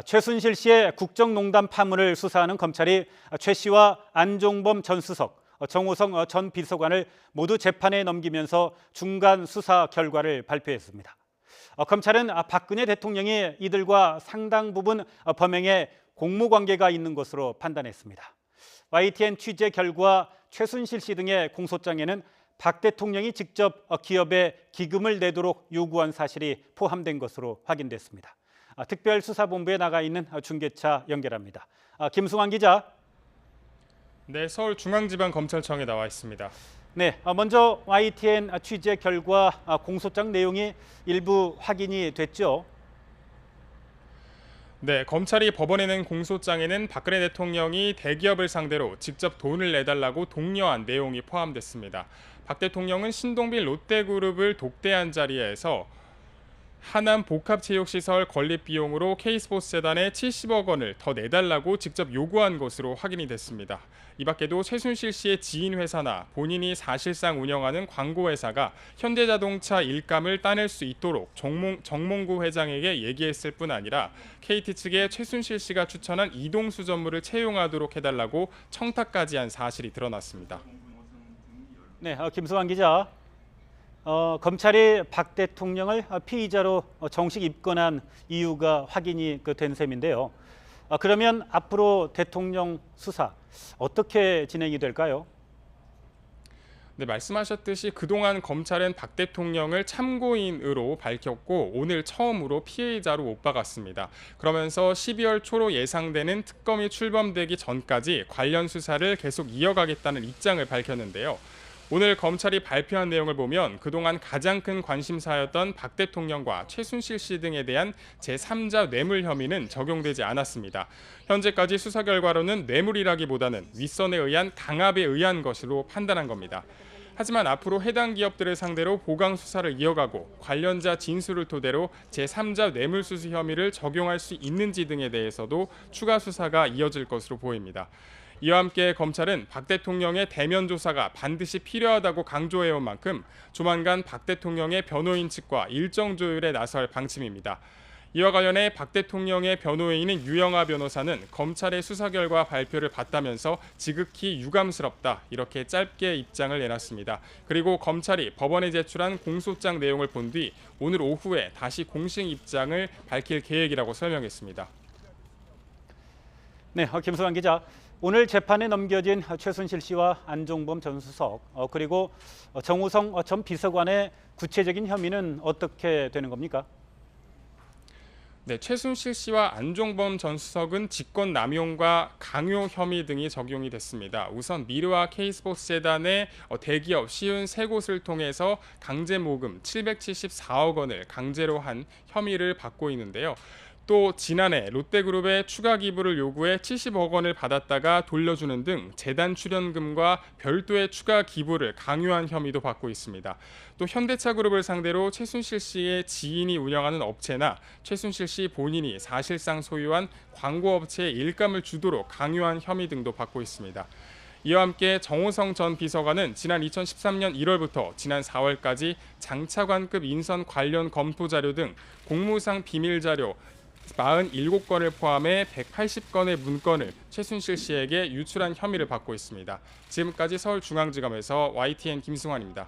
최순실 씨의 국정농단 파문을 수사하는 검찰이 최 씨와 안종범 전 수석, 정호성 전 비서관을 모두 재판에 넘기면서 중간 수사 결과를 발표했습니다. 검찰은 박근혜 대통령이 이들과 상당 부분 범행에 공무관계가 있는 것으로 판단했습니다. YTN 취재 결과 최순실 씨 등의 공소장에는 박 대통령이 직접 기업에 기금을 내도록 요구한 사실이 포함된 것으로 확인됐습니다. 특별수사본부에 나가 있는 중계차 연결합니다. 김승환 기자. 네, 서울중앙지방검찰청에 나와 있습니다. 네, 먼저 YTN 취재 결과 공소장 내용이 일부 확인이 됐죠. 네, 검찰이 법원에 낸 공소장에는 박근혜 대통령이 대기업을 상대로 직접 돈을 내달라고 독려한 내용이 포함됐습니다. 박 대통령은 신동빈 롯데그룹을 독대한 자리에서 하남 복합체육시설 건립 비용으로 K스포츠재단에 70억 원을 더 내달라고 직접 요구한 것으로 확인이 됐습니다. 이 밖에도 최순실 씨의 지인 회사나 본인이 사실상 운영하는 광고회사가 현대자동차 일감을 따낼 수 있도록 정몽구 회장에게 얘기했을 뿐 아니라 KT 측에 최순실 씨가 추천한 이동수 전무를 채용하도록 해달라고 청탁까지 한 사실이 드러났습니다. 네, 김승환 기자. 검찰이 박 대통령을 피의자로 정식 입건한 이유가 확인이 된 셈인데요. 그러면 앞으로 대통령 수사 어떻게 진행이 될까요? 네, 말씀하셨듯이 그동안 검찰은 박 대통령을 참고인으로 밝혔고 오늘 처음으로 피해자로 못 박았습니다. 그러면서 12월 초로 예상되는 특검이 출범되기 전까지 관련 수사를 계속 이어가겠다는 입장을 밝혔는데요. 오늘 검찰이 발표한 내용을 보면 그동안 가장 큰 관심사였던 박 대통령과 최순실 씨 등에 대한 제3자 뇌물 혐의는 적용되지 않았습니다. 현재까지 수사 결과로는 뇌물이라기보다는 윗선에 의한 강압에 의한 것으로 판단한 겁니다. 하지만 앞으로 해당 기업들을 상대로 보강 수사를 이어가고 관련자 진술을 토대로 제3자 뇌물수수 혐의를 적용할 수 있는지 등에 대해서도 추가 수사가 이어질 것으로 보입니다. 이와 함께 검찰은 박 대통령의 대면 조사가 반드시 필요하다고 강조해온 만큼 조만간 박 대통령의 변호인 측과 일정 조율에 나설 방침입니다. 이와 관련해 박 대통령의 변호인인 유영하 변호사는 검찰의 수사 결과 발표를 받다면서 지극히 유감스럽다 이렇게 짧게 입장을 내놨습니다. 그리고 검찰이 법원에 제출한 공소장 내용을 본 뒤 오늘 오후에 다시 공식 입장을 밝힐 계획이라고 설명했습니다. 네, 김승환 기자. 오늘 재판에 넘겨진 최순실 씨와 안종범 전 수석 그리고 정호성 전 비서관의 구체적인 혐의는 어떻게 되는 겁니까? 네, 최순실 씨와 안종범 전 수석은 직권남용과 강요 혐의 등이 적용이 됐습니다. 우선 미르와 K스포츠재단의 대기업 53곳을 통해서 강제 모금 774억 원을 강제로 한 혐의를 받고 있는데요. 또 지난해 롯데그룹의 추가 기부를 요구해 70억 원을 받았다가 돌려주는 등 재단 출연금과 별도의 추가 기부를 강요한 혐의도 받고 있습니다. 또 현대차그룹을 상대로 최순실 씨의 지인이 운영하는 업체나 최순실 씨 본인이 사실상 소유한 광고업체에 일감을 주도록 강요한 혐의 등도 받고 있습니다. 이와 함께 정호성 전 비서관은 지난 2013년 1월부터 지난 4월까지 장차관급 인선 관련 검토 자료 등 공무상 비밀 자료 47건을 포함해 180건의 문건을 최순실 씨에게 유출한 혐의를 받고 있습니다. 지금까지 서울중앙지검에서 YTN 김승환입니다.